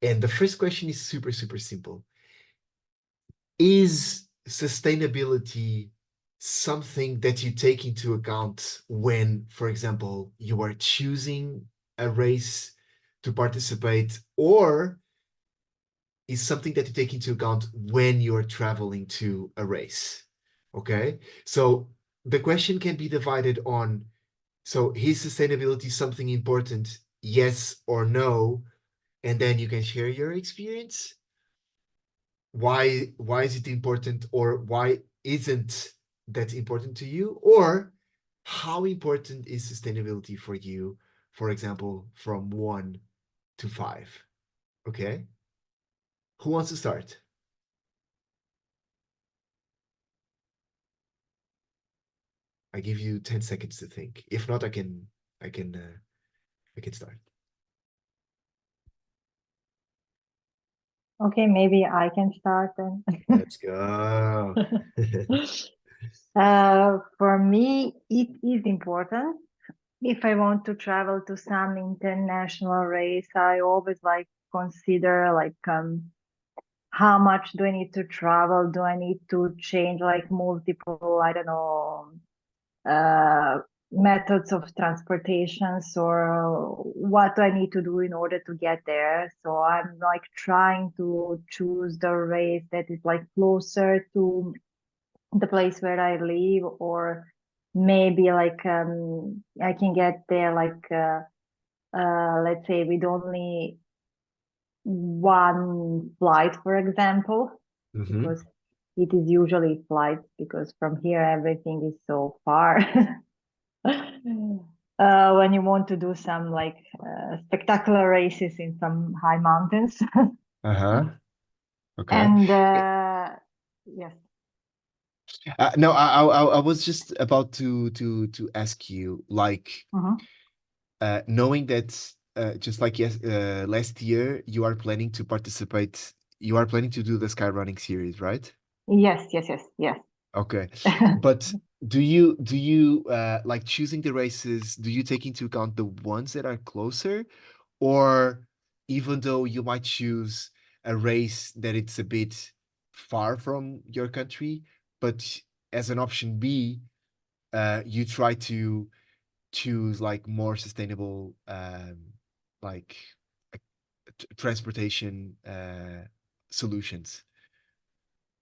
And the first question is super, super simple. Is sustainability something that you take into account when, for example, you are choosing a race to participate, or is something that you take into account when you're traveling to a race? Okay. So the question can be divided on, so is sustainability something important? Yes or no? And then you can share your experience. Why is it important, or why isn't that important to you? Or how important is sustainability for you, for example, from 1 to 5? Okay. Who wants to start? I give you 10 seconds to think. If not, I can I can start. Okay, maybe I can start then. Let's go. For me, it is important. If I want to travel to some international race, I always like consider how much do I need to travel? Do I need to change like multiple, I don't know, uh, methods of transportations, or what do I need to do in order to get there? So I'm like trying to choose the race that is like closer to the place where I live, or maybe I can get there let's say with only one flight, for example, Hmm. because it is usually flights, because from here everything is so far. When you want to do some spectacular races in some high mountains. Uh-huh. Okay. And yes. No, I was just about to ask you, like, Mhm. knowing that just like last year you are planning to participate, you are planning to do the skyrunning series, right? Yes, yes, yes, yes. Okay. But do you like choosing the races, do you take into account the ones that are closer, or even though you might choose a race that it's a bit far from your country, but as an option B, you try to choose like more sustainable like transportation solutions?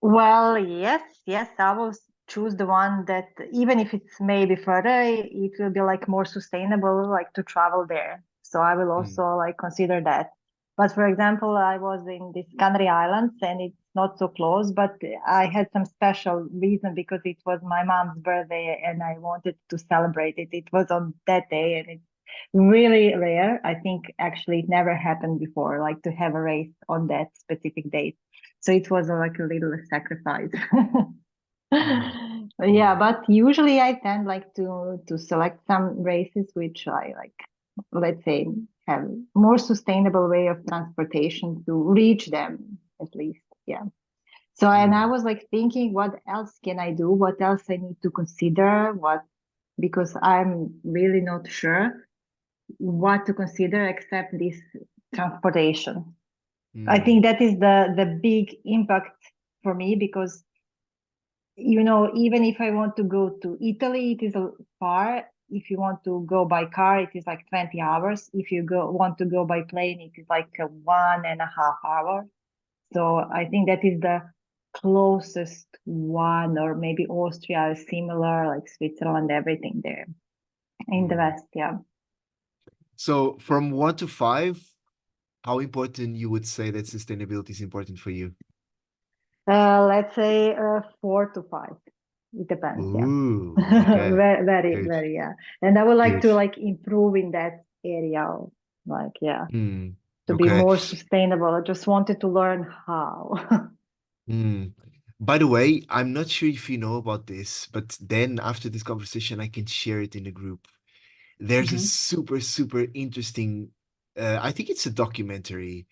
Well, yes, yes, I will choose the one that, even if it's maybe further, it will be like more sustainable, like to travel there. So I will Mm. also like consider that. But for example, I was in these Canary Islands and it's not so close, but I had some special reason because it was my mom's birthday and I wanted to celebrate it. It was on that day and it's really rare. I think actually it never happened before, like to have a race on that specific date. So it was like a little sacrifice. Mm. Yeah, Mm. but usually I tend like to select some races which I like, let's say, have more sustainable way of transportation to reach them at least. Yeah. So and I Mm. was like thinking, what else can I do? What else I need to consider? What, because I'm really not sure what to consider except this transportation. I Mm. think that is the big impact for me, because even if I want to go to Italy, it is far. If you want to go by car, it is like 20 hours. If you want to go by plane, it is like a 1.5 hour. So I think that is the closest one, or maybe Austria is similar, like Switzerland, everything there in the Mm. West. Yeah. So from 1 to 5, how important you would say that sustainability is important for you? Let's say 4 to 5. It depends. Yeah. Ooh, okay. Very, very, Good, very, yeah. And I would like good. to like improve in that area, yeah, Mm. to be Okay. more sustainable. I just wanted to learn how. Mm. By the way, I'm not sure if you know about this, but then after this conversation, I can share it in the group. There's a Mhm. super, super interesting, I think it's a documentary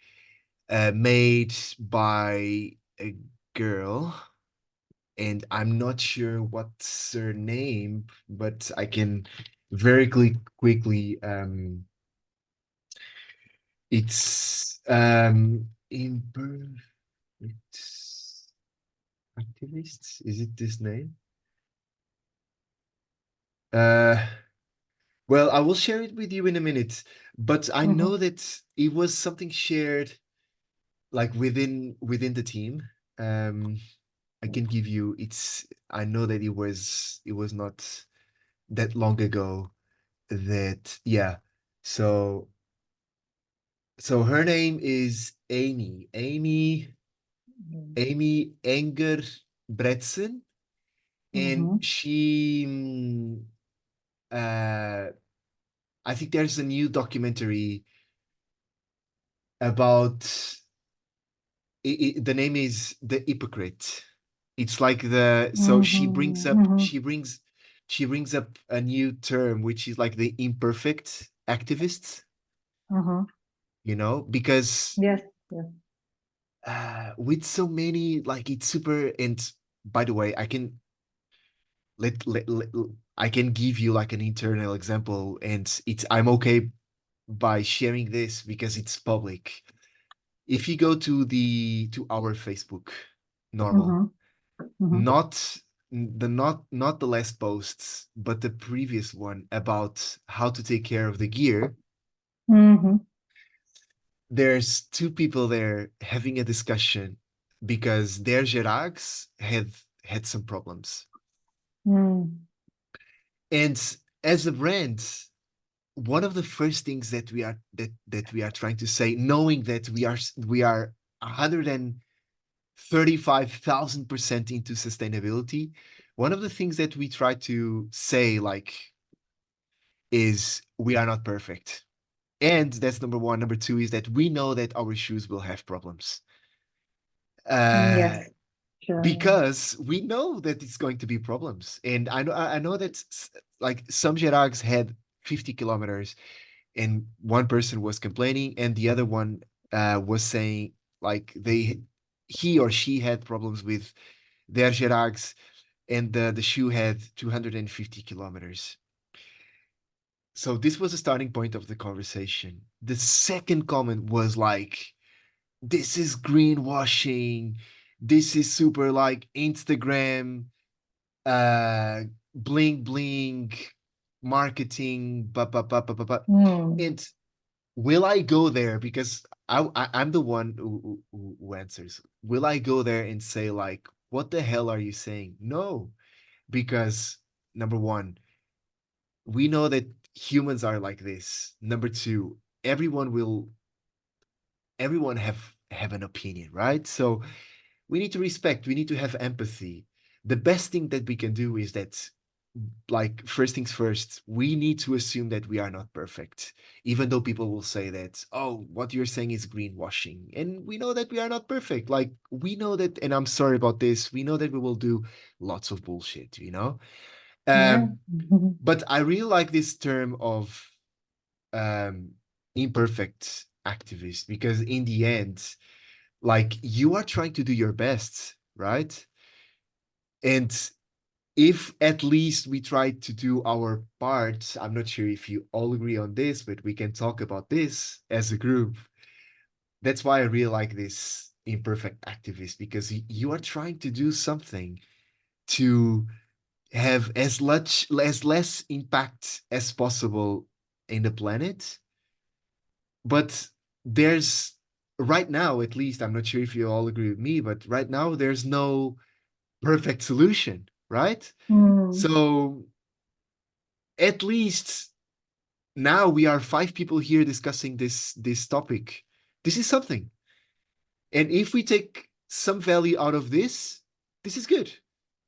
made by a girl, and I'm not sure what's her name, but I can very quickly It's imperfect activists. Is it this name? Uh, well, I will share it with you in a minute, but I know Mm-hmm. that it was something shared like within the team. Um, I can give you it's I know that it was not that long ago that yeah. So so her name is Amy Enger Bretson, and Mm-hmm. she uh I think there's a new documentary about the name is The Hypocrite. It's like the so Mm-hmm. she brings up a new term which is like the imperfect activists, Mm-hmm. because Yes, yes. with so many like it's super and by the way, I can let I can give you like an internal example and it's I'm okay by sharing this because it's public. If you go to our Facebook, normal, Mm-hmm. Mm-hmm. not not the last posts, but the previous one about how to take care of the gear, Mm-hmm. there's two people there having a discussion because their Jerags had some problems. Mm. And as a brand, one of the first things that we are trying to say, knowing that we are 135,000% into sustainability, one of the things that we try to say like is we are not perfect. And that's number one. Number two is that we know that our shoes will have problems. Uh, Yes, sure. because we know that it's going to be problems. And I know that like some Jerags had 50 kilometers and one person was complaining and the other one was saying like he or she had problems with their Jerags and the shoe had 250 kilometers. So this was the starting point of the conversation. The second comment was like, this is greenwashing. This is super like Instagram, uh, bling bling marketing, Mm. and will I go there because I'm the one who answers. Will I go there and say like, what the hell are you saying? No, because number one, we know that humans are like this. Number two, everyone have an opinion, right? So we need to respect, we need to have empathy. The best thing that we can do is that like first things first, we need to assume that we are not perfect, even though people will say that, oh, what you're saying is greenwashing, and we know that we are not perfect. Like we know that, and I'm sorry about this, we know that we will do lots of bullshit. Yeah. um but I really like this term of um imperfect activist because in the end, like you are trying to do your best, right? And if at least we try to do our part, I'm not sure if you all agree on this, but we can talk about this as a group. That's why I really like this imperfect activist because you are trying to do something to have as less impact as possible in the planet. But there's right now, at least, I'm not sure if you all agree with me, but right now there's no perfect solution, right? Mm. So at least now we are five people here discussing this topic. This is something. And if we take some value out of this, this is good.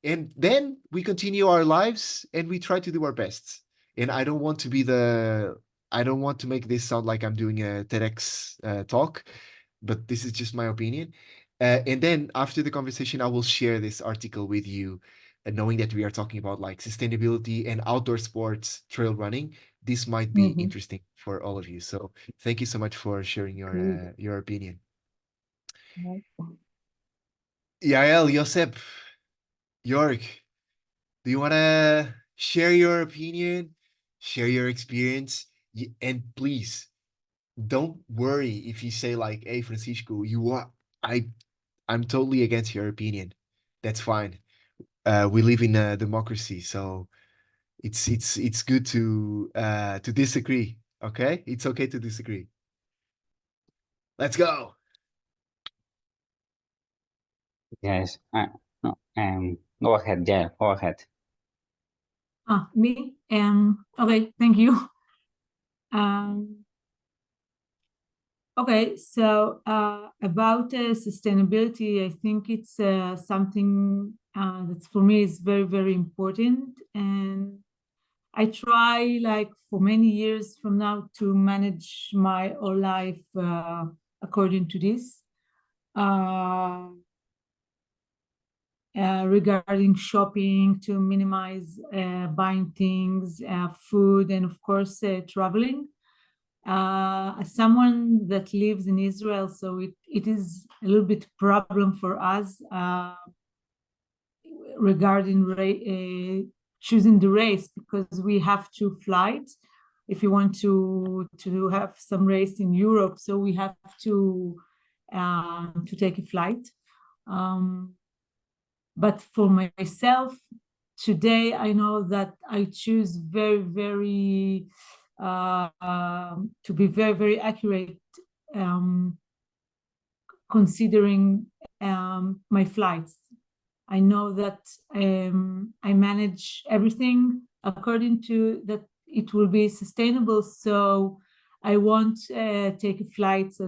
And then we continue our lives and we try to do our best. And I don't want to make this sound like I'm doing a TEDx talk, but this is just my opinion. And then after the conversation, I will share this article with you, knowing that we are talking about like sustainability and outdoor sports, trail running. This might be Mm-hmm. interesting for all of you. So thank you so much for sharing Good. your opinion. Right. Yael, Josep, York, do you want to share your opinion, share your experience? And please don't worry if you say like, "Hey, Francisco, you are I I'm totally against your opinion." That's fine. We live in a democracy, so it's good to disagree. Okay, it's okay to disagree. Let's go. Yes. No, go ahead. Yeah, go ahead. Me? Okay, thank you. Um, okay, so about sustainability, I think it's something that for me is very, very important. And I try, like, for many years from now to manage my whole life according to this. Uh, Regarding shopping, to minimize buying things, food, and of course, traveling. As someone that lives in Israel, so it is a little bit problem for us regarding choosing the race, because we have two flights if you want to have some race in Europe, so we have to take a flight. But for myself, today I know that I choose very, very to be very, very accurate, um, considering my flights. I know that I manage everything according to that it will be sustainable. So I won't take flights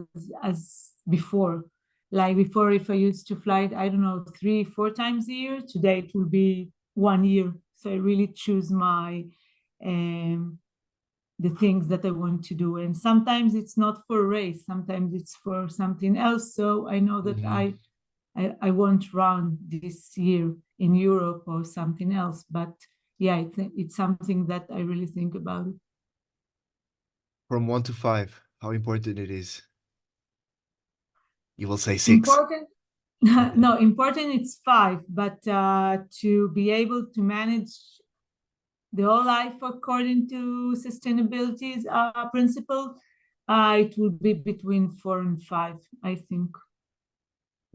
as before. Like before, if I used to fly, I don't know, 3, 4 times a year, today it will be 1 year. So I really choose my the things that I want to do. And sometimes it's not for a race, sometimes it's for something else. So I know that Mhm. I won't run this year in Europe or something else. But yeah, it's something that I really think about. From 1 to 5, how important it is. You will say 6. Important. No, important it's 5, but to be able to manage the whole life according to sustainability's principle, it will be between 4 and 5, I think.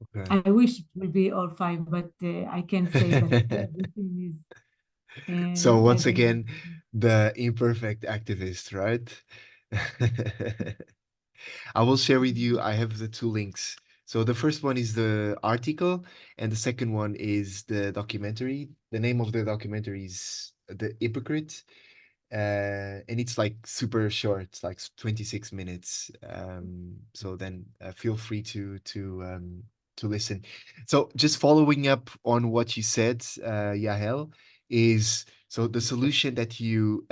Okay. I wish it would be all 5, but I can't say that everything is So as once I again, the imperfect activist, right? I will share with you. I have the two links. So the first one is the article, and the second one is the documentary. The name of the documentary is The Hypocrite, and it's like super short. It's like 26 minutes. So then feel free to listen. So just following up on what you said, Yahel, is so the solution that you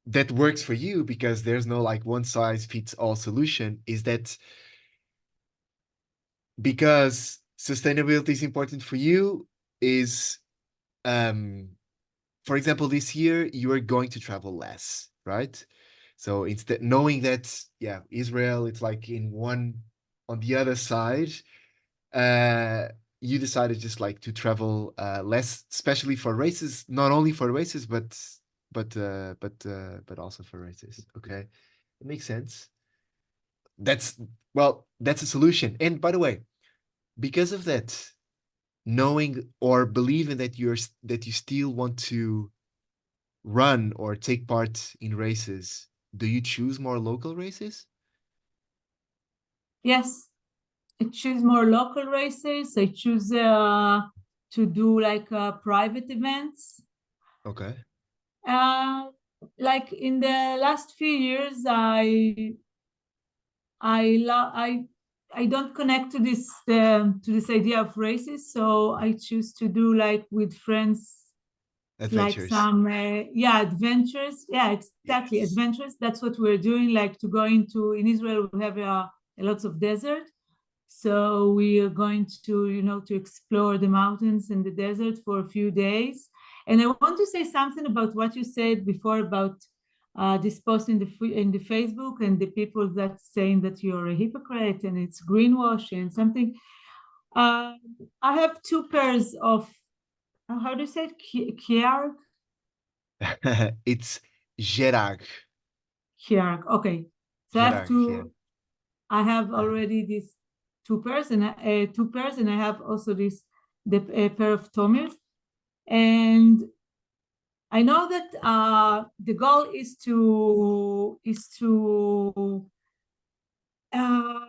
that works for you, because there's no like one size fits all solution, is that because sustainability is important for you, is um for example, this year you are going to travel less, right? So instead, knowing that, yeah, Israel, it's like in one on the other side, uh you decided just like to travel less, especially for races, not only for races, but also for races. Okay, it makes sense. That's well, that's a solution. And by the way, because of that, knowing or believing that that you still want to run or take part in races, do you choose more local races? Yes, I choose more local races. I choose to do like private events. Okay. Uh, like in the last few years, I don't connect to this idea of races, so I choose to do like with friends, like Adventures. some adventures. Yeah, exactly, Yes. adventures. That's what we're doing. Like to go into in Israel, we have a lots of desert, so we are going to to explore the mountains and the desert for a few days. And I want to say something about what you said before about this post in the Facebook, and the people that saying that you're a hypocrite and it's greenwashing and something. Uh, I have two pairs of how do you say it? Kiar? It's Gerag. hierarchy. Okay, so Hierarchy, yeah. I have already this two pairs, and I have also this a pair of Tomils, and I know that the goal uh,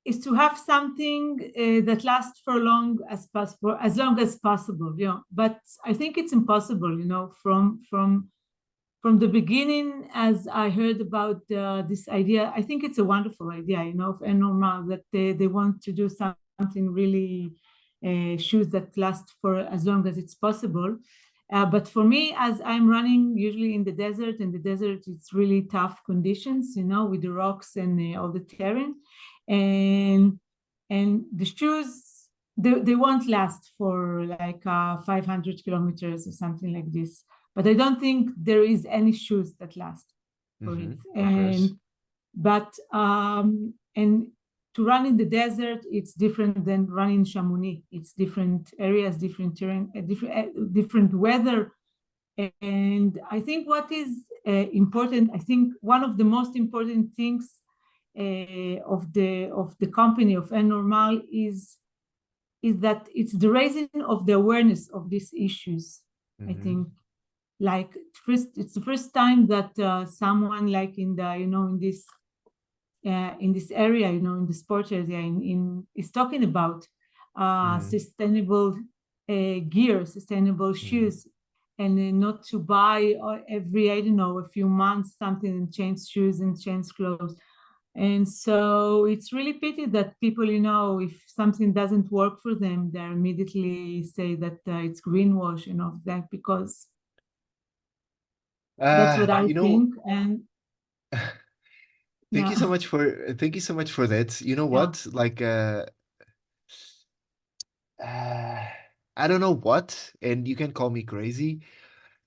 is to have something that lasts for long as possible, as long as possible. But I think it's impossible. From the beginning, as I heard about this idea, I think it's a wonderful idea, of NNormal, that they want to do something really, shoes that last for as long as it's possible. But for me, as I'm running usually in the desert, it's really tough conditions, with the rocks and all the terrain, and the shoes, they won't last for like 500 kilometers or something like this. But I don't think there is any shoes that last for it. Of course. And to run in the desert, it's different than running in Chamonix. It's different areas, different terrain, different weather. And I think what is important, I think one of the most important things of the company of NNormal is that it's the raising of the awareness of these issues. I think, like, it's the first time that someone like in the in this area, in the sports area, is talking about sustainable gear, sustainable shoes, and not to buy every, I don't know, a few months something and change shoes and change clothes. And so it's really pity that people, if something doesn't work for them, they immediately say that it's greenwash, that, because that's what I think. And thank you yeah, so much for that. You know yeah, what? Like I don't know what, and you can call me crazy,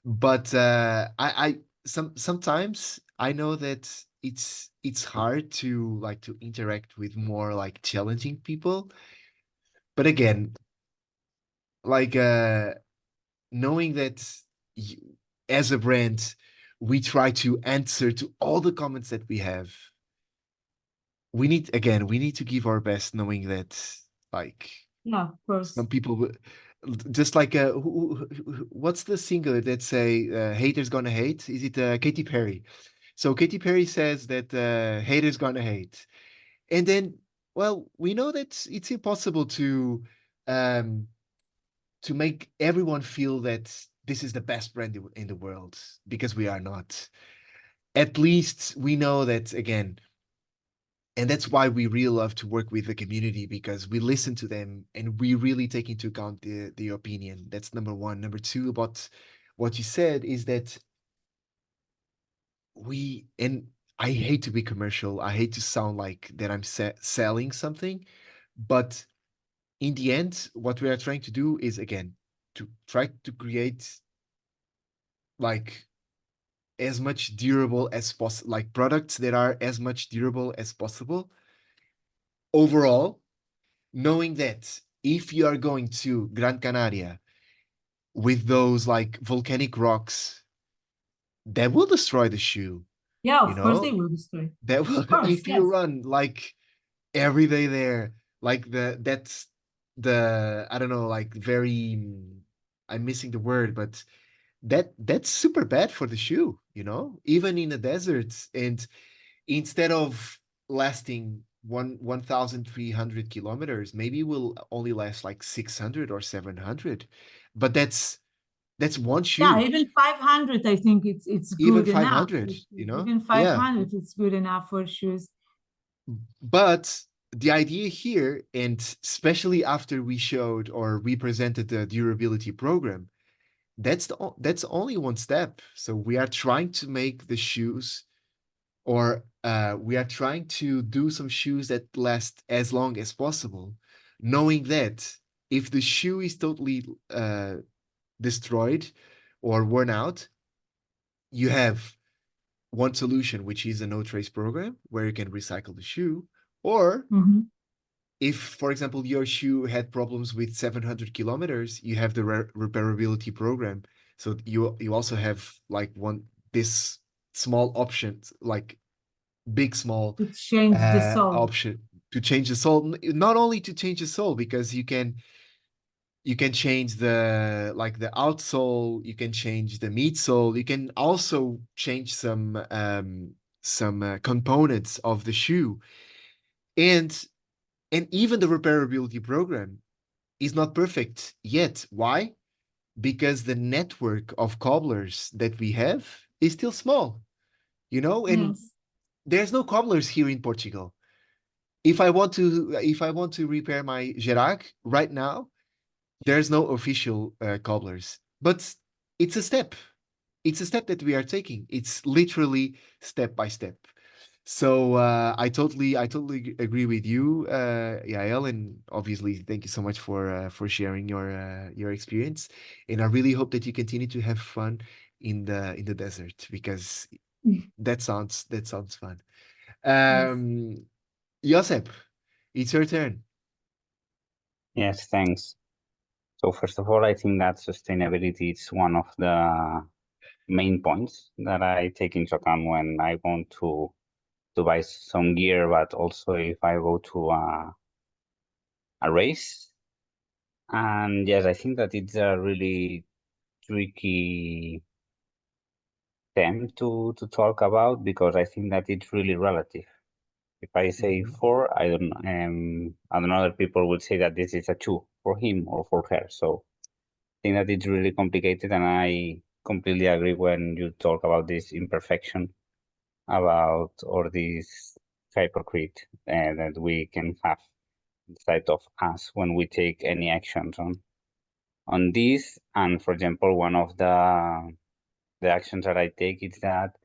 but I sometimes I know that it's hard to like to interact with more like challenging people. But again, like knowing that y as a brand, we try to answer to all the comments that we have. We need to give our best, knowing that like yeah, of course. some people just like what's the singer that say haters gonna hate? Is it Katy Perry? So Katy Perry says that haters gonna hate, and then well, we know that it's impossible um to make everyone feel that this is the best brand in the world, because we are not. At least we know that, again, and that's why we really love to work with the community, because we listen to them and we really take into account the opinion. That's number one. Number two, about what you said, is that and I hate to be commercial, I hate to sound like that I'm selling something, but in the end, what we are trying to do is, again, to try to create like as much durable as possible, like products that are as much durable as possible overall, knowing that if you are going to Gran Canaria with those like volcanic rocks, that will destroy the shoe, Yeah, you of course they know? will destroy. That will, Of course, if you yes. run like every day there, like that's the, I don't know, like very, I'm missing the word, but that's super bad for the shoe, even in the desert. And instead of lasting 1,300 kilometers, maybe will only last like 600 or 700. But that's one Yeah, shoe. even 500, I think it's Even good enough. 500, Even Yeah. 500 is good enough for shoes. But the idea here, and especially after we showed or we presented the durability program, that's only one step. So we are trying to make the shoes, or we are trying to do some shoes that last as long as possible, knowing that if the shoe is totally destroyed or worn out, you have one solution, which is a no trace program where you can recycle the shoe. Or Mhm. if, for example, your shoe had problems with 700 kilometers, you have the repairability program. So you also have like this small options, like big small To change the soul. option to change the soul. Not only to change the soul, because you can change the like the outsole, you can change the midsole, you can also change some components of the shoe, and even the repairability program is not perfect yet. Why? Because the network of cobblers that we have is still small, you know, and Yes. there's no cobblers here in Portugal. If I want to repair my Gerac right now, there's no official cobblers, but it's a step. It's a step that we are taking. It's literally step by step. So I totally agree with you, Yael, and obviously thank you so much for sharing your experience. And I really hope that you continue to have fun in the desert, because that sounds fun. Yes. Josep, it's your turn. Yes, thanks. So first of all, I think that sustainability is one of the main points that I take into account when I want to buy some gear, but also if I go to a race. And yes, I think that it's a really tricky theme to talk about, because I think that it's really relative. If I say Mhm. 4, I don't know, other people would say that this is a 2 for him or for her. So I think that it's really complicated, and I completely agree when you talk about this imperfection, about all these hypocrite that we can have inside of us when we take any actions on this. And for example, one of the actions that I take is that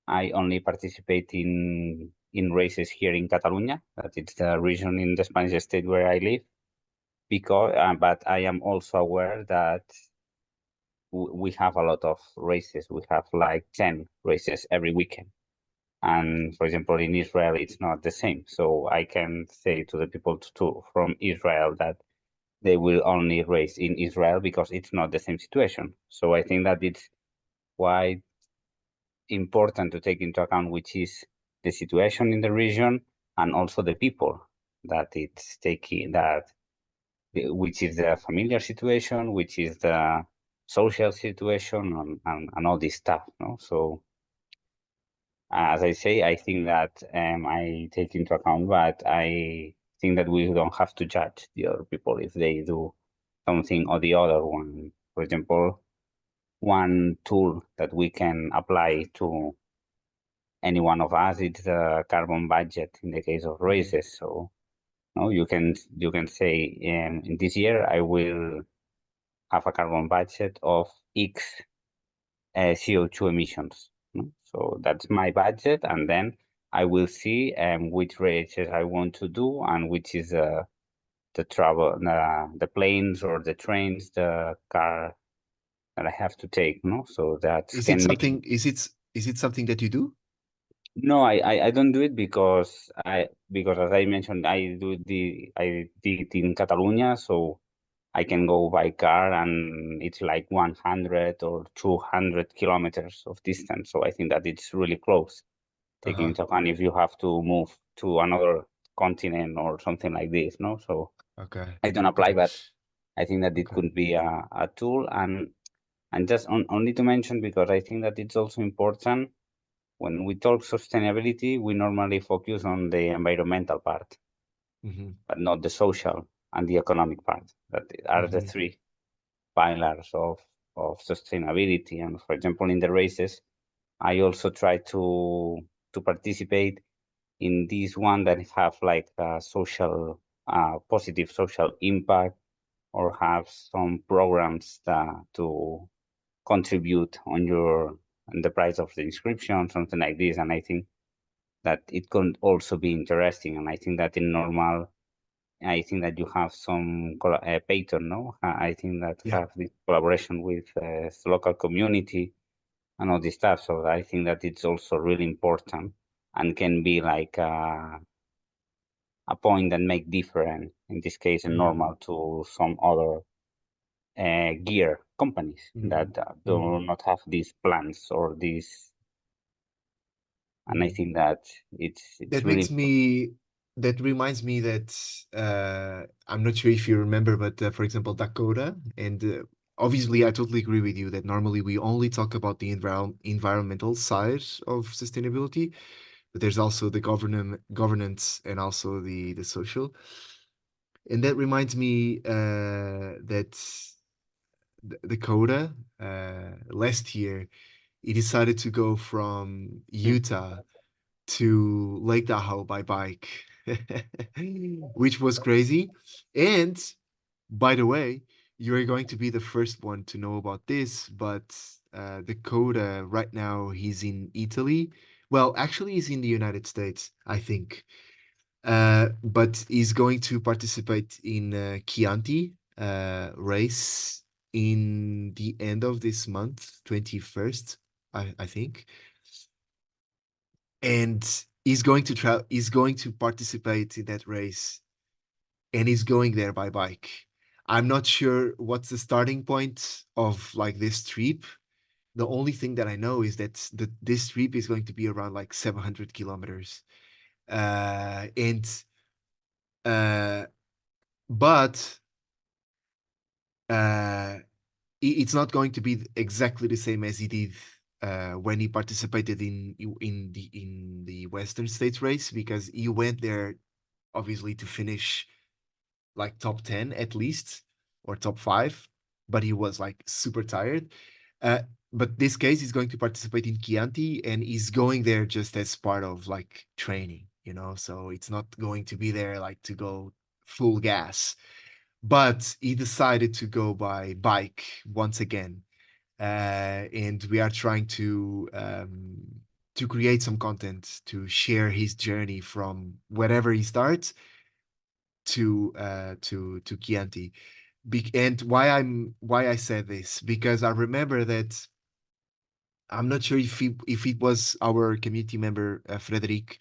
I only participate in races here in Catalonia, that it's the region in the Spanish state where I live, because but I am also aware that we have a lot of races. We have like 10 races every weekend. And for example, in Israel, it's not the same. So I can say to the people from Israel that they will only race in Israel, because it's not the same situation. So I think that it's quite important to take into account, which is the situation in the region, and also the people that it's taking, that which is the familiar situation, which is the social situation, and all this stuff. No, so as I say, I think that I take into account, but I think that we don't have to judge the other people if they do something or the other one. For example, one tool that we can apply to any one of us is the carbon budget in the case of Mhm. races. So no, you can say in this year I will have a carbon budget of X CO2 emissions. No? So that's my budget, and then I will see which races I want to do, and which is the travel, the planes or the trains, the car that I have to take. No, so that Is it can be. something? Is it something that you do? No, I don't do it because as I mentioned, I did it in Catalonia, so I can go by car, and it's like 100 or 200 kilometers of distance. So I think that it's really close, taking Uh-huh. into account if you have to move to another continent or something like this, no? So Okay. I don't apply, Okay. but I think that it Okay. could be a tool. And just only to mention, because I think that it's also important, when we talk sustainability, we normally focus on the environmental part, Mm-hmm. but not the social and the economic part. That are the Mm-hmm. three pillars of sustainability. And for example, in the races, I also try to participate in this one that have like a social, positive social impact, or have some programs to contribute on the price of the inscription, something like this. And I think that it could also be interesting. And I think that in normal, I think that you have some Payton, no? I think that Yeah. have this collaboration with the local community and all this stuff. So I think that it's also really important, and can be like a point that make different, in this case, in Mm-hmm. normal to some other gear companies Mm-hmm. that Mm-hmm. do not have these plans or these And I think that it's That really makes me, that reminds me that I'm not sure if you remember, but for example, Dakota, and obviously I totally agree with you that normally we only talk about the environmental side of sustainability, but there's also the governance and also the social. And that reminds me that Dakota last year he decided to go from Utah to Lake Tahoe by bike, which was crazy. And by the way, you're going to be the first one to know about this, but Dakota right now he's in Italy. Well, actually, he's in the United States, I think. But he's going to participate in Chianti race in the end of this month, 21st, I think. And he's going to participate in that race, and he's going there by bike. I'm not sure what's the starting point of like this trip. The only thing that I know is that this trip is going to be around like 700 kilometers. And uh but uh it's not going to be exactly the same as he did when he participated in the Western States race, because he went there obviously to finish like top 10 at least, or top 5, but he was like super tired. Uh, but this case he's going to participate in Chianti, and he's going there just as part of like training, so it's not going to be there like to go full gas. But he decided to go by bike once again, and we are trying to create some content to share his journey from wherever he starts to Chianti. And why I said this, because I remember that I'm not sure if it was our community member Frederic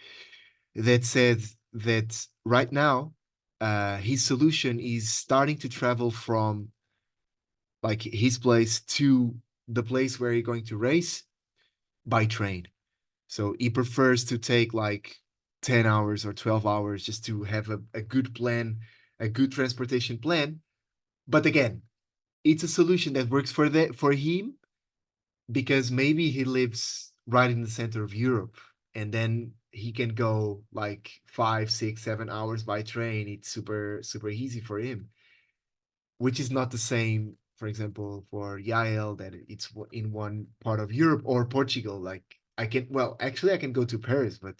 that said that right now his solution is starting to travel from like his place to the place where he's going to race by train. So he prefers to take like 10 hours or 12 hours just to have a good plan, a good transportation plan. But again, it's a solution that works for him, because maybe he lives right in the center of Europe, and then he can go like 5, 6, 7 hours by train. It's super easy for him, which is not the same, for example, for Yael, that it's in one part of Europe, or Portugal. Like actually I can go to Paris, but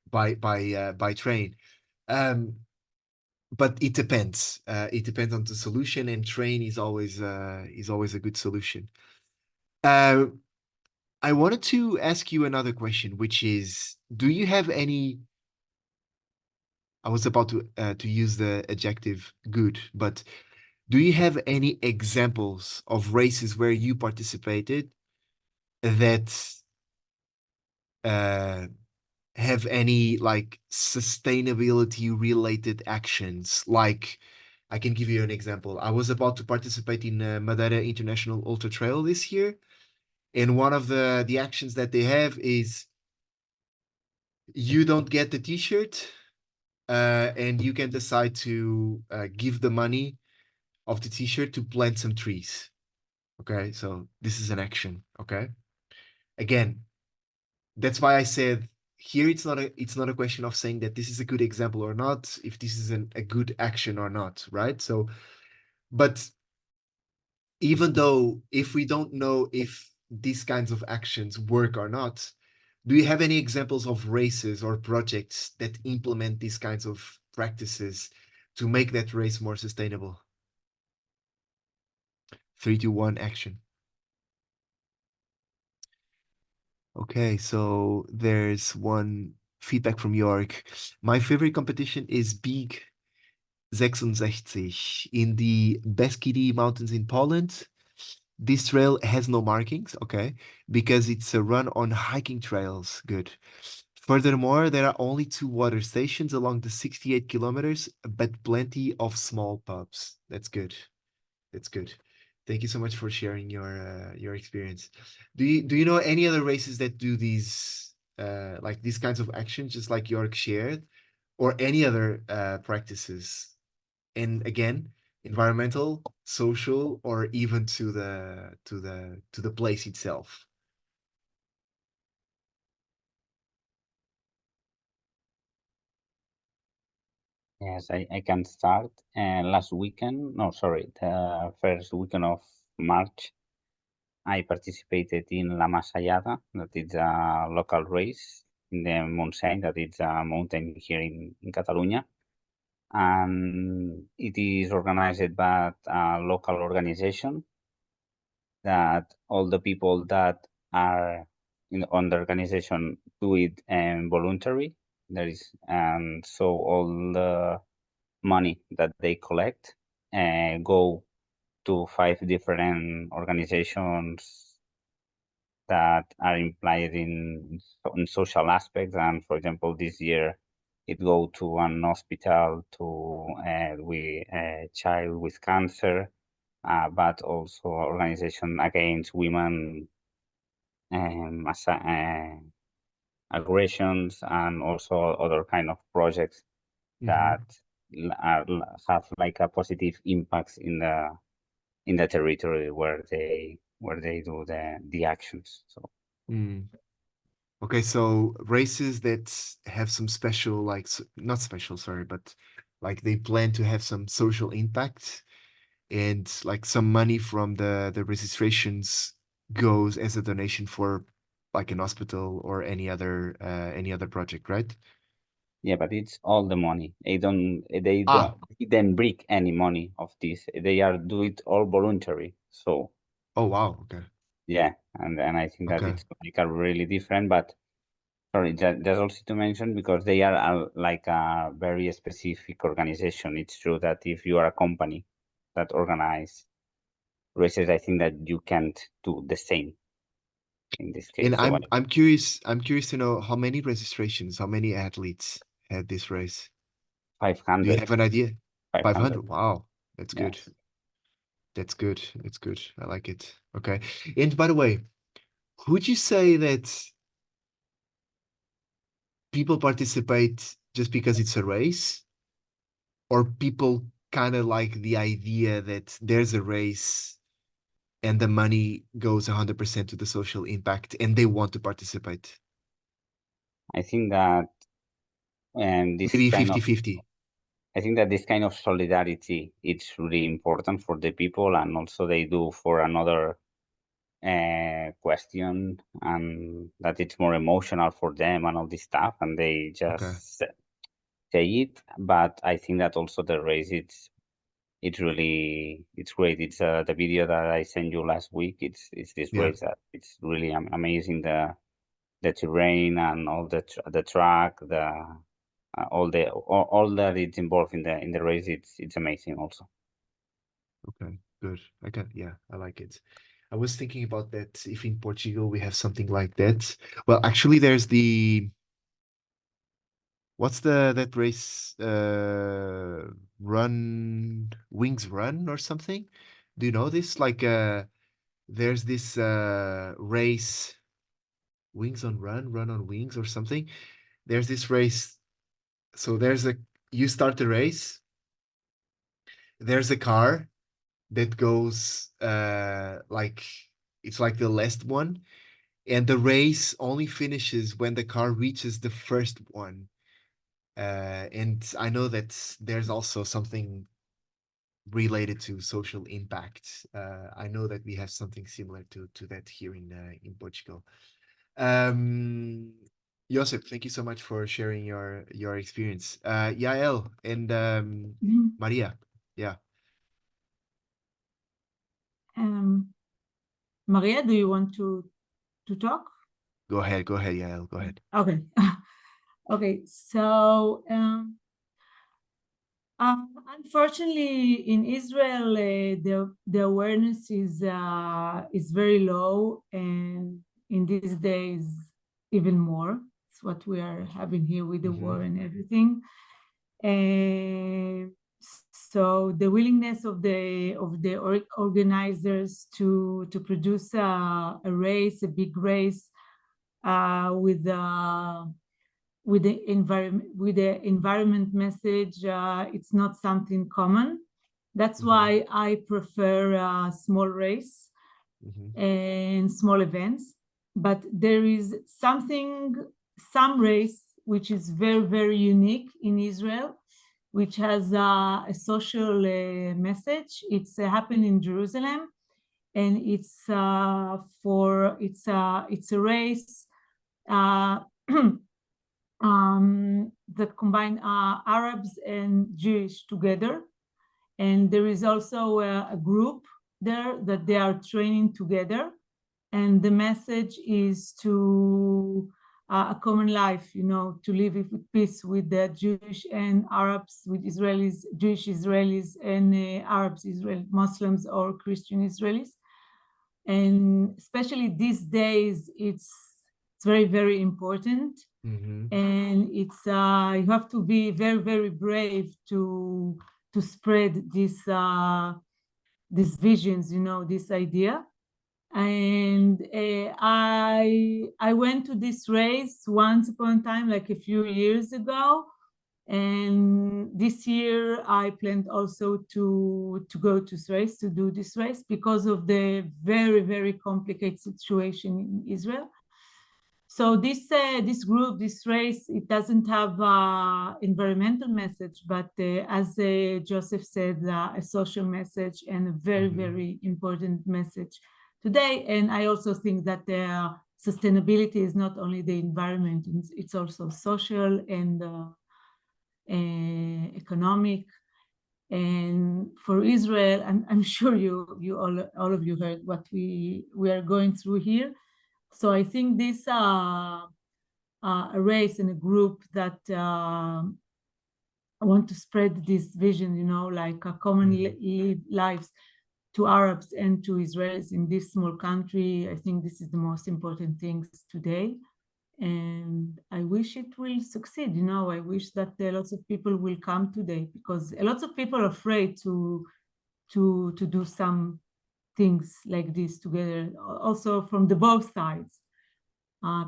by train. Um, but it depends. It depends on the solution, and train is always a good solution. Uh, I wanted to ask you another question, which is, do you have any? I was about to use the adjective good, but do you have any examples of races where you participated that uh, have any like sustainability related actions? Like, I can give you an example. I was about to participate in Madeira International Ultra Trail this year, and one of the actions that they have is you don't get the t-shirt, and you can decide to give the money of the t-shirt to plant some trees. Okay, so this is an action. Okay, again, that's why I said here it's not a question of saying that this is a good example or not, if this is a good action or not, right? So, but even though if we don't know if these kinds of actions work or not, do you have any examples of races or projects that implement these kinds of practices to make that race more sustainable? 3, 2, 1, action. Okay, so there's one feedback from York. My favorite competition is Big 66 in the Beskidi Mountains in Poland. This trail has no markings, okay, because it's a run on hiking trails. Good. Furthermore, there are only 2 water stations along the 68 kilometers, but plenty of small pubs. That's good. That's good. Thank you so much for sharing your experience. Do you know any other races that do these like these kinds of actions, just like York shared, or any other practices? And again, environmental, social, or even to the place itself. Yes, I can start. Last weekend, no, sorry, the first weekend of March, I participated in La Masallada, that is a local race in the Montseny, that is a mountain here in Catalonia. And it is organized by a local organization that all the people that are on the organization do it voluntary. There is, and so all the money that they collect go to 5 different organizations that are implied in social aspects. And for example, this year it go to an hospital to with a child with cancer, but also organization against women aggressions, and also other kind of projects that have like a positive impacts in the territory where they do the actions. So Mm. Okay, so races that have some special, like, not special, sorry, but like they plan to have some social impact, and like some money from the registrations goes as a donation for like an hospital or any other project, right? yeah, but it's all the money. Ah, They didn't break any money of this. They are do it all voluntary. So oh wow, okay, yeah, and I think that okay, it's like a really different. But sorry, just also to mention, because they are like a very specific organization. It's true that if you are a company that organize races, I think that you can't do the same in this and case. So I'm curious to know how many registrations, how many athletes had this race. Do you 500, have an idea? 500. 500. Wow, that's good. Yes. That's good. That's good. I like it. Okay. And by the way, would you say that people participate just because it's a race, or people kind of like the idea that there's a race and the money goes 100% to the social impact and they want to participate? I think that this Maybe kind of 50-50. I think that this kind of solidarity it's really important for the people, and also they do for another question, and that it's more emotional for them and all this stuff, and they Okay. just say it. But I think that also the race it's really it's great. It's the video that I sent you last week. It's this Yeah. race that it's really amazing, the terrain and all the track, the all that it's involved in the race. It's amazing also. Okay. Good. Okay. Yeah, I like it. I was thinking about that if in Portugal we have something like that. Well, actually, there's the what's the that race run wings run or something? Do you know this? Like there's this race wings on run, run on wings or something. There's this race. So there's a you start the race, there's a car that goes like it's like the last one, and the race only finishes when the car reaches the first one. And I know that there's also something related to social impact. I know that we have something similar to that here in Portugal. Um, Josep, thank you so much for sharing your experience. Yael and Mhm. Maria, yeah, Um, Maria, do you want to talk? go ahead, Yael, go ahead. Okay. Okay. So unfortunately, in Israel, the awareness is very low, and in these days, even more. It's what we are having here with the war and everything. And so the willingness of the organizers to produce a race, a big race, with the environment message. It's not something common. That's why I prefer a small race and small events. But there is some race which is very, very unique in Israel, which has a social message. It's happened in Jerusalem, and it's a race that combine Arabs and Jewish together. And there is also a group there that they are training together. And the message is to a common life, to live with peace with the Jewish and Arabs, with Israelis, Jewish Israelis, and Arabs, Muslims or Christian Israelis. And especially these days, it's very, very important. And it's you have to be very, very brave to spread these visions, this idea. And I went to this race once upon a time, like a few years ago. And this year I planned also to go to this race, to do this race, because of the very, very complicated situation in Israel. So this group, this race, it doesn't have environmental message, but as Joseph said, a social message and a very, very important message today. And I also think that sustainability is not only the environment, it's also social and economic. And for Israel, I'm sure you all of you heard what we are going through here. So I think this a race and a group that want to spread this vision, like a common lives to Arabs and to Israelis in this small country. I think this is the most important things today. And I wish it will succeed. I wish that lots of people will come today, because a lot of people are afraid to do some things like this together, also from the both sides,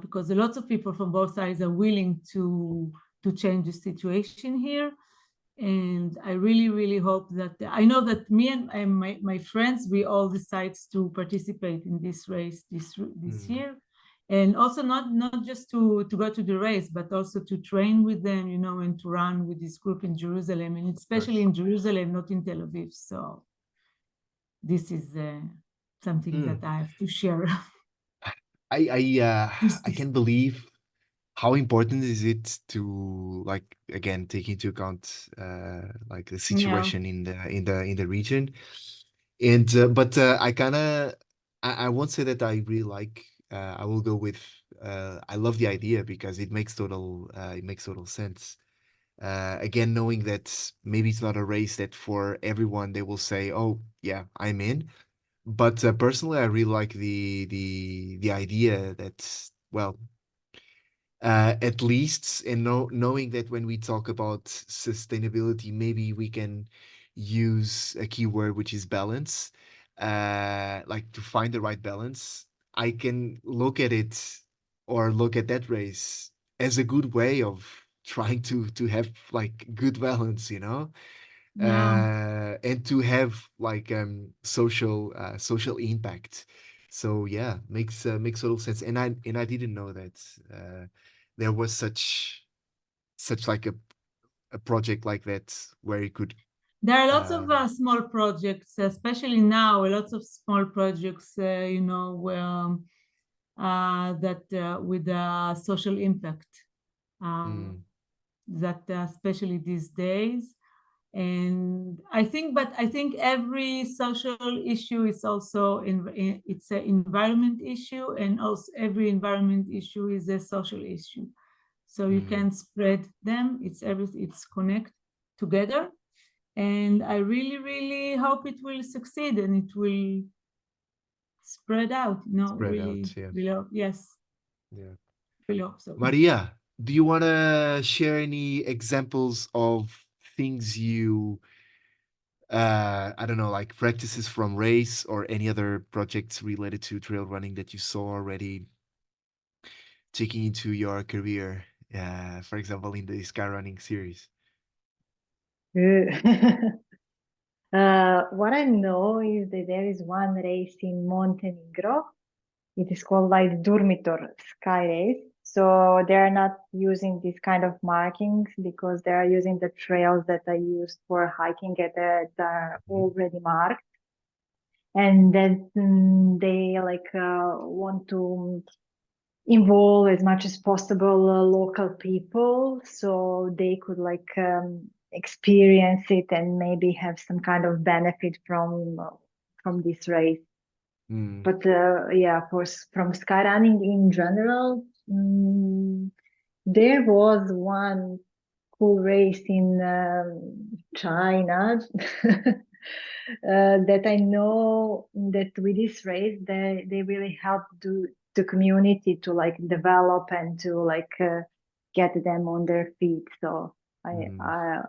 because a lot of people from both sides are willing to change the situation here. And I really, really hope that, I know that me and my friends, we all decide to participate in this race this year. And also not just to go to the race, but also to train with them, and to run with this group in Jerusalem, and especially in Jerusalem, not in Tel Aviv. So this is something that I have to share. I can't believe how important is it to, like, again, take into account like the situation in the region. And but I won't say that I really like, I will go with I love the idea because it makes total sense. Again, knowing that maybe it's not a race that for everyone they will say, oh yeah, I'm in. But personally, I really like the idea that, well, at least, and knowing that when we talk about sustainability, maybe we can use a keyword which is balance, like to find the right balance. I can look at it, or look at that race as a good way of trying to have like good balance, and to have like social impact. So yeah, makes total sense. And I didn't know that there was such like a project like that where you could. There are lots of small projects, especially now, lots of small projects, where that with social impact, that especially these days. And I think every social issue is also it's an environment issue, and also every environment issue is a social issue. So you can spread them. It's connect together. And I really, really hope it will succeed and it will spread out. Really, Yeah. really hope. Yes. Yeah. Really hope so. Maria, do you want to share any examples of things you I don't know, like practices from race or any other projects related to trail running that you saw already taking into your career, for example, in the skyrunning series? What I know is that there is one race in Montenegro. It is called like Durmitor Sky Race. So they're not using this kind of markings because they are using the trails that are used for hiking that are already marked. And then they like want to involve as much as possible local people so they could like experience it and maybe have some kind of benefit from this race. Mm. But yeah, for from skyrunning in general, there was one cool race in China that I know that with this race they really helped the community to like develop and to like get them on their feet. So Mm. I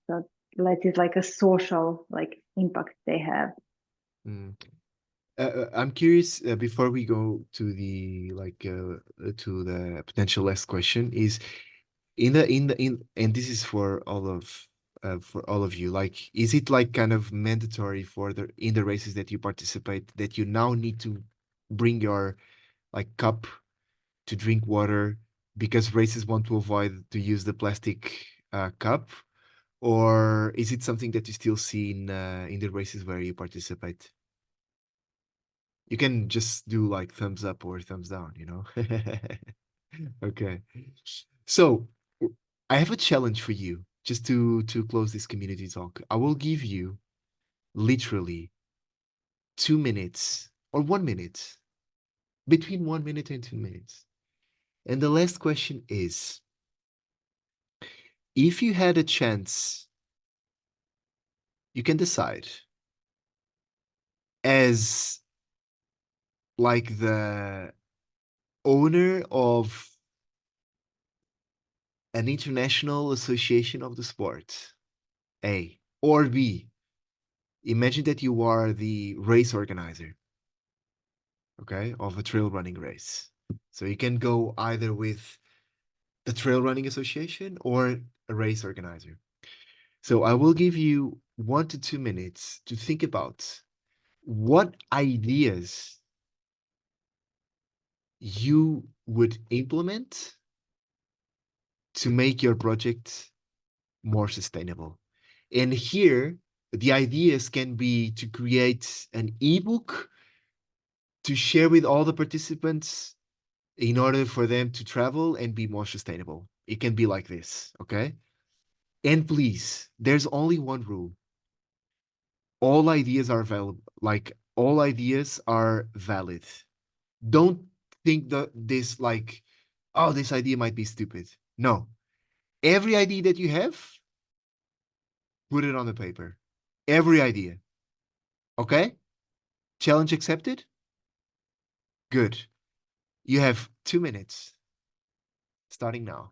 thought that is like a social like impact they have. Mm. I'm curious, before we go to the to the potential last question, is and this is for all of you, like, is it like kind of mandatory for the in the races that you participate that you now need to bring your like cup to drink water because races want to avoid to use the plastic cup, or is it something that you still see in the races where you participate? You can just do like thumbs up or thumbs down, you know? Okay. So I have a challenge for you just to close this community talk. I will give you literally 2 minutes or 1 minute, between 1 minute and 2 minutes. And the last question is, if you had a chance, you can decide as like the owner of an international association of the sport, A, or B, imagine that you are the race organizer, okay, of a trail running race. So you can go either with the Trail Running Association or a race organizer. So I will give you 1 to 2 minutes to think about what ideas you would implement to make your project more sustainable. And here, the ideas can be to create an ebook to share with all the participants in order for them to travel and be more sustainable. It can be like this, okay? And please, there's only one rule. All ideas are valid, like all ideas are valid. Don't think that this like, oh, this idea might be stupid. No. Every idea that you have, put it on the paper. Every idea. Okay? Challenge accepted? Good. You have 2 minutes starting now.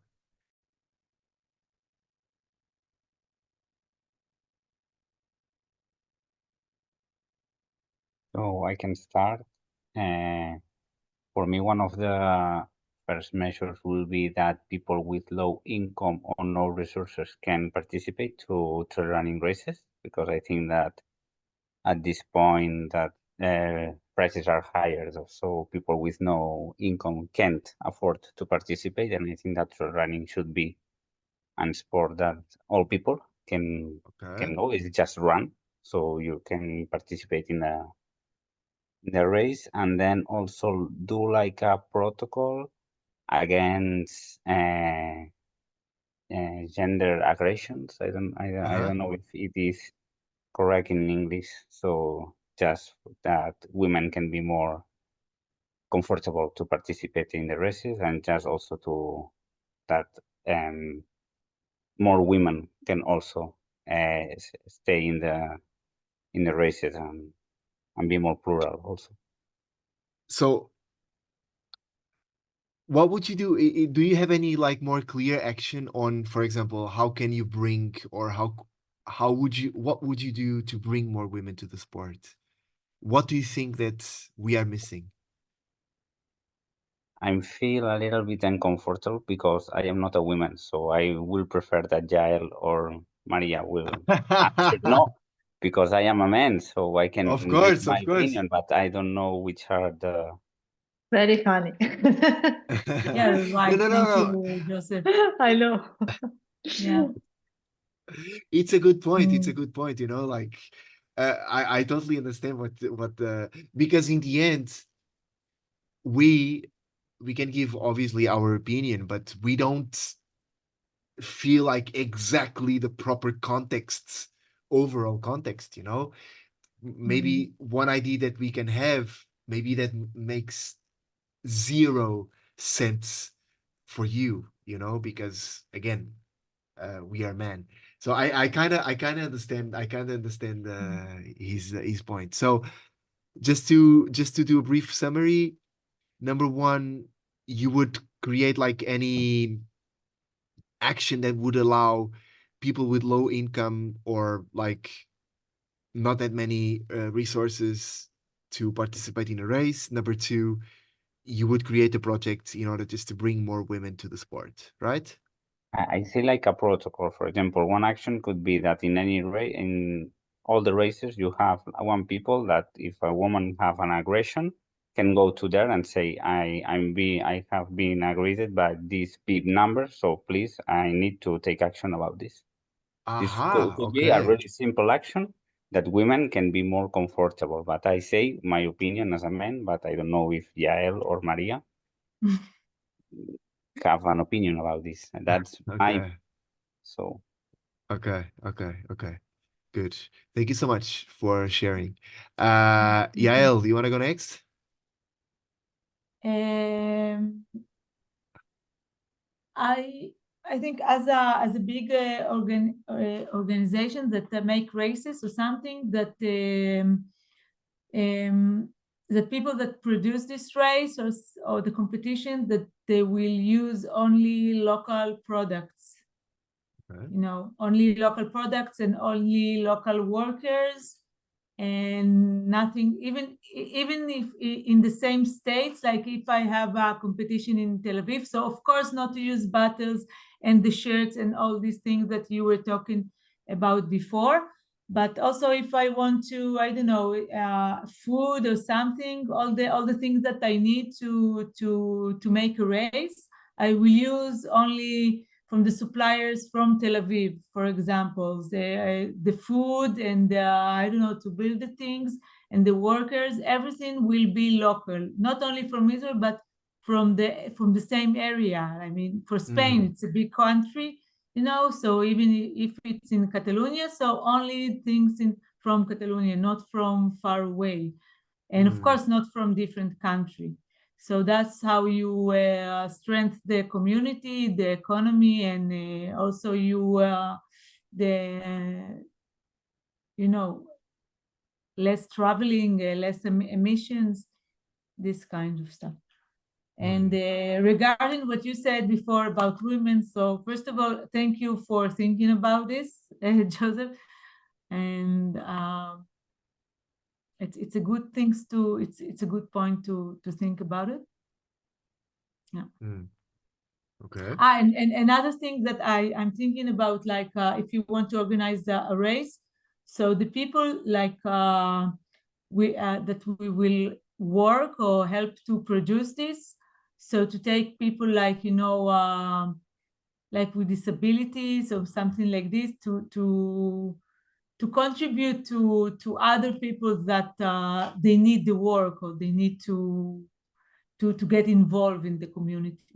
So I can start. For me, one of the first measures will be that people with low income or no resources can participate to trail running races, because I think that at this point that prices are higher, so people with no income can't afford to participate, and I think that trail running should be a sport that all people Okay. can always just run, so you can participate in the race, and then also do like a protocol against gender aggressions. I Uh-huh. don't know if it is correct in English. So just that women can be more comfortable to participate in the races, and just also to that um, more women can also stay in the races, and be more plural also. So what would you do? Do you have any like more clear action on, for example, how can you bring or how would you what would you do to bring more women to the sport? What do you think that we are missing? I feel a little bit uncomfortable because I am not a woman, so I will prefer that Jael or Maria will answer no, because I am a man, so I can Of give course, my of course. opinion, but I don't know which are the. Very funny. Yeah, No, right. no, no, Thank no. you, Joseph. I know. Yeah. It's a good point. It's a Mm. good point. Like I totally understand what because in the end we we can give obviously our opinion, but we don't feel like exactly the proper contexts, overall context. Mm. Maybe one idea that we can have, maybe that makes 0 sense for you, because again, we are men. So I kind of understand Mm. his point. So just to do a brief summary, number one, you would create like any action that would allow people with low income or like not that many resources to participate in a race. Number two, you would create a project in order just to bring more women to the sport, right? I see like a protocol. For example, one action could be that in any race, in all the races, you have one people that if a woman have an aggression, can go to there and say, I have been agreed by this big number, so please, I need to take action about this. This Aha, could be a okay. really simple action that women can be more comfortable. But I say my opinion as a man, but I don't know if Yael or Maria have an opinion about this. And that's my Okay. so. Okay. Good. Thank you so much for sharing. Thank you. Yael, you want to go next? Um, I I think as a big organization that make races or something that um, the people that produce this race or the competition that they will use only local products, Okay. only local products and only local workers and nothing, even if in the same states, like if I have a competition in Tel Aviv, so of course not to use bottles and the shirts and all these things that you were talking about before, but also if I want to, I don't know, food or something, all the things that I need to make a race, I will use only from the suppliers from Tel Aviv, for example, the food and I don't know, to build the things and the workers, everything will be local, not only from Israel, but from the same area. I mean, for Spain, it's a big country, so even if it's in Catalonia, so only things from Catalonia, not from far away. And of Mm, course, not from different country. So that's how you strengthen the community, the economy, and also the less traveling, less emissions, this kind of stuff. And mm, regarding what you said before about women, so first of all, thank you for thinking about this, Joseph. And it's a good things to it's a good point to think about it. Yeah. mm. Okay. And another thing that I'm thinking about, like if you want to organize a race, so the people like we that we will work or help to produce this, so to take people like like with disabilities or something like this to contribute to other people that they need the work or they need to get involved in the community,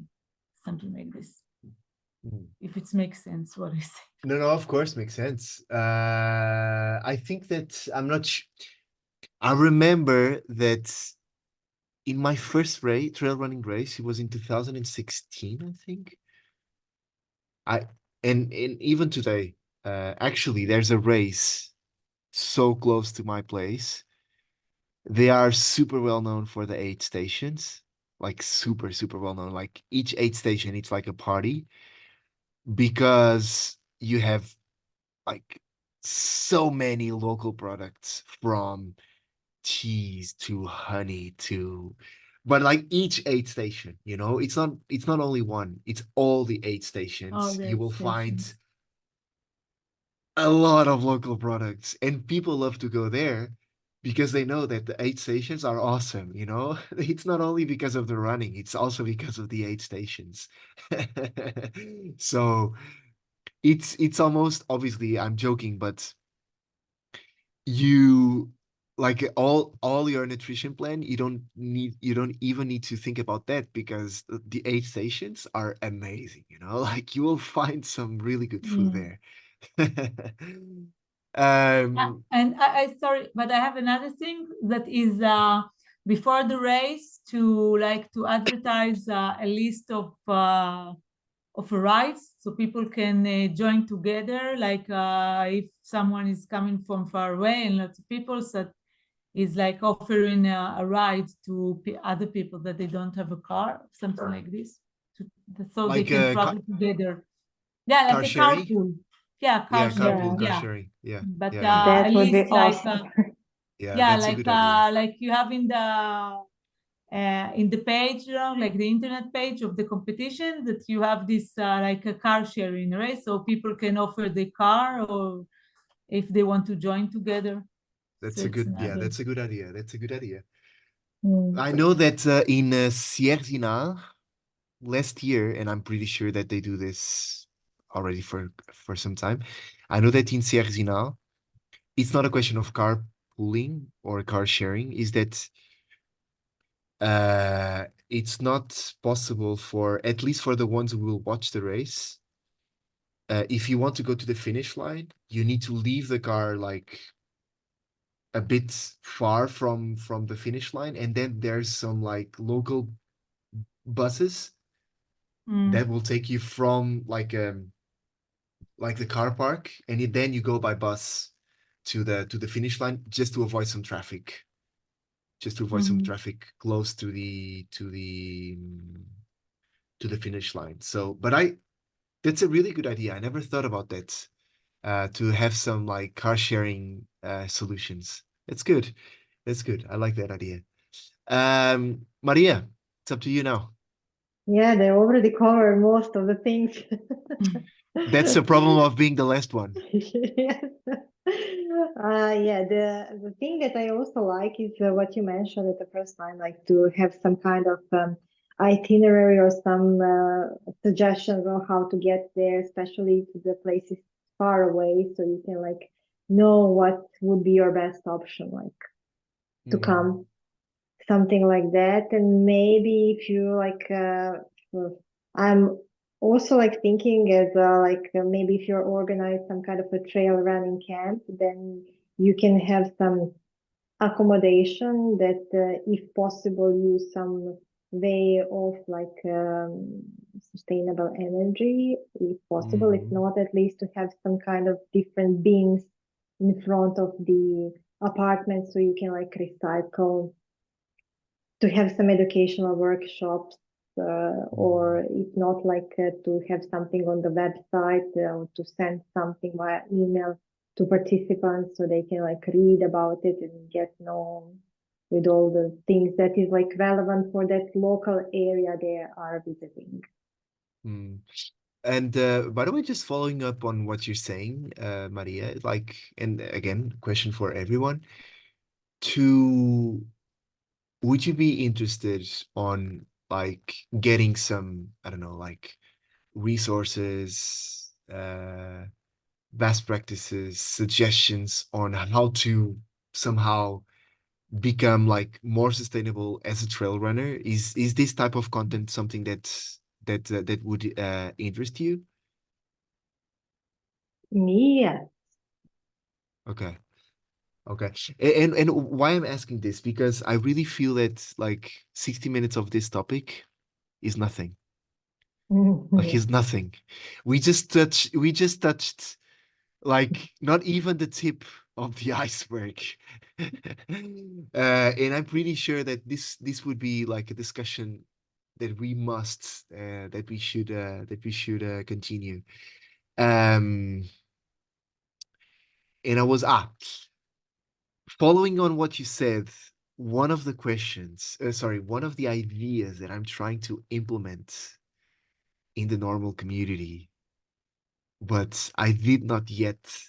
something like this, Mm. if it makes sense what I say. No, of course, makes sense. I think that I'm not. I remember that in my first race, trail running race, it was in 2016, I think. I and even today, actually, there's a race so close to my place. They are super well known for the aid stations, like super well known. Like each aid station, it's like a party because you have like so many local products from cheese to honey to but like each aid station, you know, it's not only one, it's all the aid All stations. You the will find stations. a lot of local products, and people love to go there because they know that the aid stations are awesome, you know. It's not only because of the running, it's also because of the aid stations. So it's almost, obviously I'm joking, but you, like, all your nutrition plan, you don't even need to think about that, because the aid stations are amazing, you know. Like, you will find some really good food Mm. there. And I sorry, but I have another thing that is before the race, to like to advertise a list of rides so people can join together. Like if someone is coming from far away and lots of people, so is like offering a ride to other people that they don't have a car, something like this, to, so they like can travel together. Yeah, like car a sharing. carpool. Yeah, car Yeah, Yeah, sharing. car Yeah, sharing. Yeah, but yeah, yeah, yeah. that at would be least like awesome. Yeah, yeah, that's a good idea. like you have in the page, you know, like the internet page of the competition, that you have this like a car sharing race, so people can offer the car, or if they want to join together. So That's a it's good, yeah, another. that's a good idea. That's a good idea. Mm. I know that in Sierzinal last year, and I'm pretty sure that they do this already for some time. I know that in Sierzinal, it's not a question of carpooling or car sharing, is that it's not possible, for at least for the ones who will watch the race. If you want to go to the finish line, you need to leave the car like a bit far from the finish line, and then there's some like local buses Mm, that will take you from like the car park, and then you go by bus to the finish line, just to avoid some traffic, mhm. close to the finish line. So, but I that's a really good idea. I never thought about that. To have some like car sharing solutions. That's good. That's good. I like that idea. Maria, it's up to you now. Yeah, they already covered most of the things. That's the problem of being the last one. Yes. Yeah, the thing that I also like is what you mentioned at the first time, like to have some kind of itinerary or some suggestions on how to get there, especially to the places far away, so you can like know what would be your best option, like to Mm, come, something like that. And maybe if you like, I'm also like thinking as like maybe if you're organized some kind of a trail running camp, then you can have some accommodation that, if possible, use some way of like sustainable energy, if possible. If mm, not, at least to have some kind of different bins in front of the apartment so you can like recycle, to have some educational workshops, or mm, if not, like to have something on the website, or to send something via email to participants so they can like read about it and get known with all the things that is like relevant for that local area they are visiting. mm. And by the way, just following up on what you're saying, Maria, like, and again, question for everyone, to would you be interested on like getting some, I don't know, like resources, best practices, suggestions on how to somehow become like more sustainable as a trail runner? Is this type of content something that would interest you? Me, yes. Okay. Okay. And why I'm asking this, because I really feel that like 60 minutes of this topic is nothing. Like, Yeah. is nothing. We just touched like not even the tip of the iceberg. And I'm pretty sure that this would be like a discussion that we must that we should continue. Um and I was following on what you said, one of the questions, sorry, one of the ideas that I'm trying to implement in the normal community, but I did not yet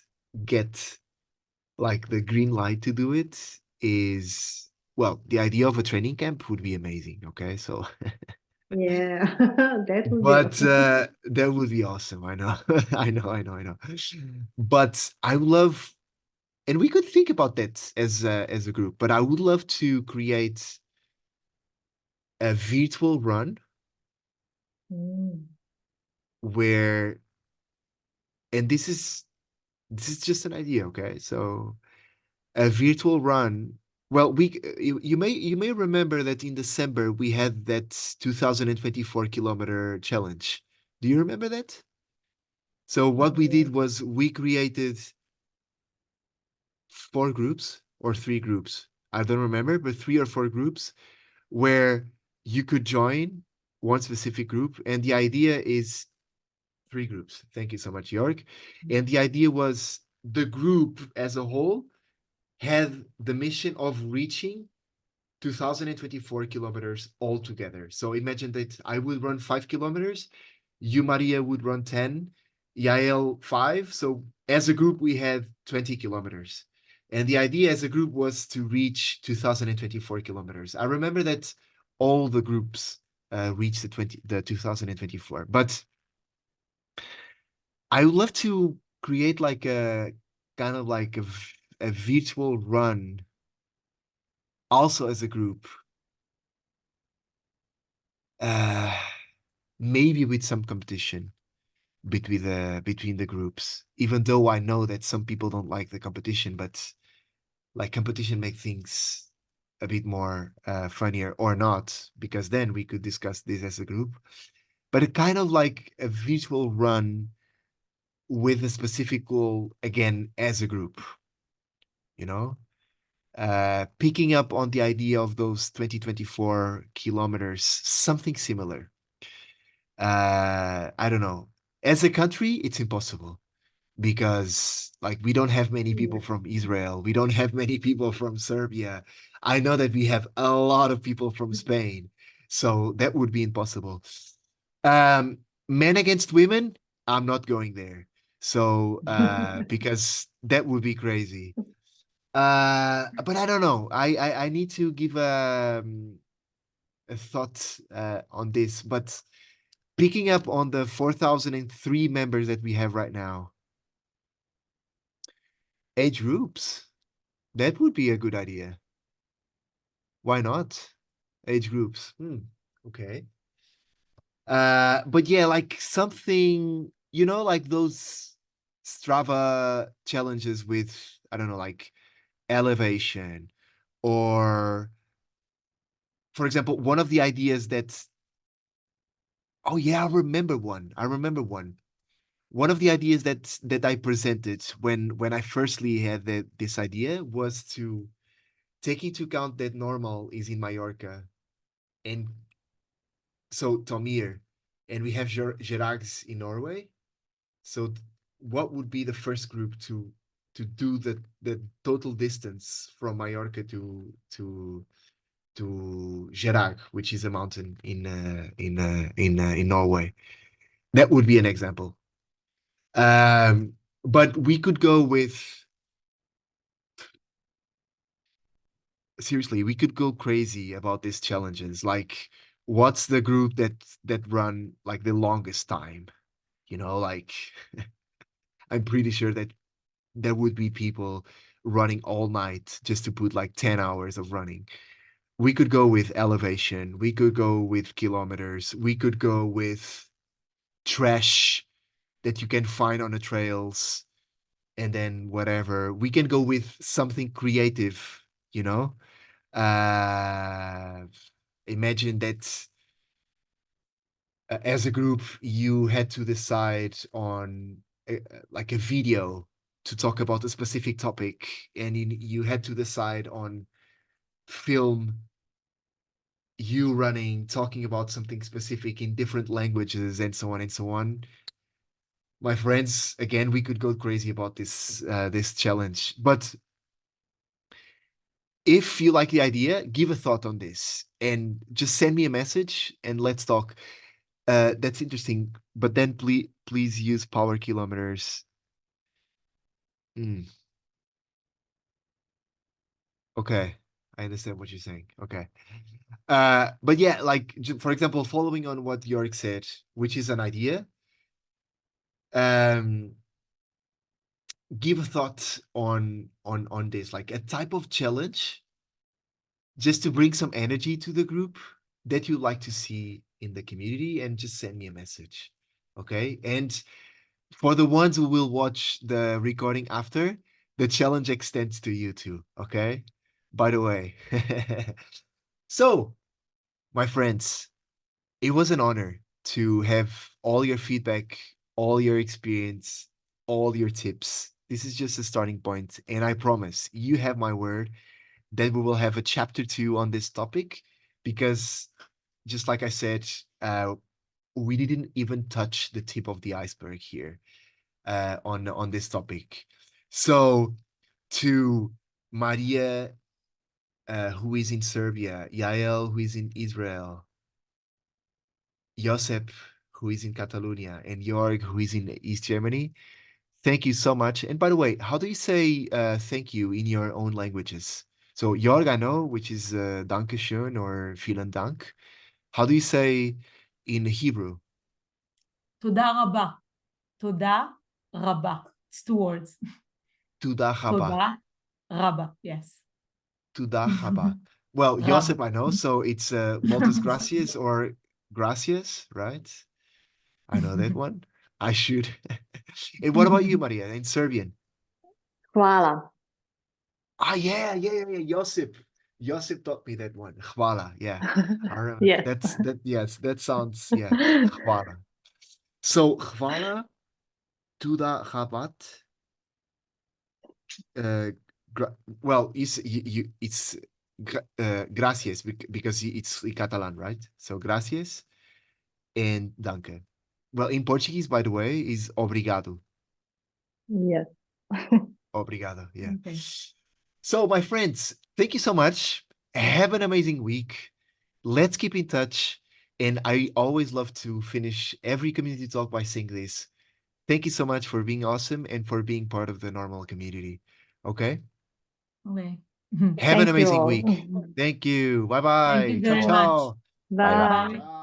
get like the green light to do it is, well, the idea of a training camp would be amazing. Okay. So, Yeah, that would be but awesome. that would be awesome. I know. I know. But I would love, and we could think about that as a group, but I would love to create a virtual run Mm. where, and this is just an idea, okay? So a virtual run. Well, you may remember that in December we had that 2024 kilometer challenge. Do you remember that? So what we Yeah. did was we created 4 groups or 3 groups. I don't remember, but 3 or 4 groups where you could join one specific group, and the idea is 3 groups. Thank you so much, York. And the idea was the group as a whole had the mission of reaching 2024 kilometers altogether. So imagine that I would run 5 kilometers, you, Maria, would run 10, Yael 5. So as a group, we had 20 kilometers. And the idea as a group was to reach 2024 kilometers. I remember that all the groups reached the 2024. But I would love to create like a kind of like a virtual run also as a group. Uh, Maybe with some competition between the groups. Even though I know that some people don't like the competition, but like competition make things a bit more funnier or not, because then we could discuss this as a group. But a kind of like a virtual run with a specific goal again as a group, you know? Picking up on the idea of those 2024 kilometers, something similar. I don't know. As a country, it's impossible because like we don't have many Yeah. people from Israel. We don't have many people from Serbia. I know that we have a lot of people from Spain. So that would be impossible. Um, Men against women, I'm not going there. So because that would be crazy. But I don't know. I need to give a thought on this. But picking up on the 4,003 members that we have right now, age groups, that would be a good idea. Why not? Age groups. Okay. But yeah, like something, like those Strava challenges with, I don't know, like elevation, or for example, one of the ideas that, oh yeah, I remember one. I remember one. One of the ideas that I presented when I firstly had this idea was to take into account that Normal is in Mallorca, and so Tomir, and we have Gerags in Norway. So what would be the first group to do the total distance from Mallorca to Gerag, which is a mountain in Norway? That would be an example. But we could go with, seriously, we could go crazy about these challenges. Like, what's the group that run like the longest time? Like I'm pretty sure that there would be people running all night just to put like 10 hours of running. We could go with elevation. We could go with kilometers. We could go with trash that you can find on the trails, and then whatever. We can go with something creative, you know? Uh, Imagine that as a group, you had to decide on like a video to talk about a specific topic, and you had to decide on film you running, talking about something specific in different languages, and so on and so on. My friends, again, we could go crazy about this challenge, but if you like the idea, give a thought on this and just send me a message and let's talk. That's interesting, but then please use power kilometers. Mm, okay, I understand what you're saying. Okay. But yeah, like for example, following on what Yorick said, which is an idea, um, give a thought on this, like a type of challenge, just to bring some energy to the group that you like to see in the community, and just send me a message, okay? And for the ones who will watch the recording after, the challenge extends to you too, okay? By the way, so my friends, it was an honor to have all your feedback, all your experience, all your tips. This is just a starting point, and I promise you have my word that we will have a chapter 2 on this topic, because just like I said, we didn't even touch the tip of the iceberg here on this topic. So to Maria, who is in Serbia, Yael, who is in Israel, Josep, who is in Catalonia, and Jörg, who is in East Germany. Thank you so much. And by the way, how do you say thank you in your own languages? So Jörg, I know, which is Danke schön or vielen Dank. How do you say in Hebrew? תודה רבה. תודה רבה. It's 2 words. Tuda haba. תודה רבה. Yes. Tuda haba. Well, Josep, I know, so it's moltes gracias or gracias, right? I know that one. I should. And what about you, Maria, in Serbian? Hvala. Ah, yeah. Josip taught me that one. Hvala, yeah. I remember. Yes. Yes, that sounds, yeah. Hvala. So, hvala, tuda habat. Uh, well, it's gracias because it's in Catalan, right? So, gracias and danke. Well, in Portuguese, by the way, is obrigado. Yes. Obrigado, yeah. Okay. So, my friends, thank you so much. Have an amazing week. Let's keep in touch. And I always love to finish every community talk by saying this. Thank you so much for being awesome and for being part of the normal community. Okay? Okay. Have an Thank you amazing all. week. Thank you. Bye Thank bye. you Ciao, very much. ciao. Bye bye. Bye. Bye.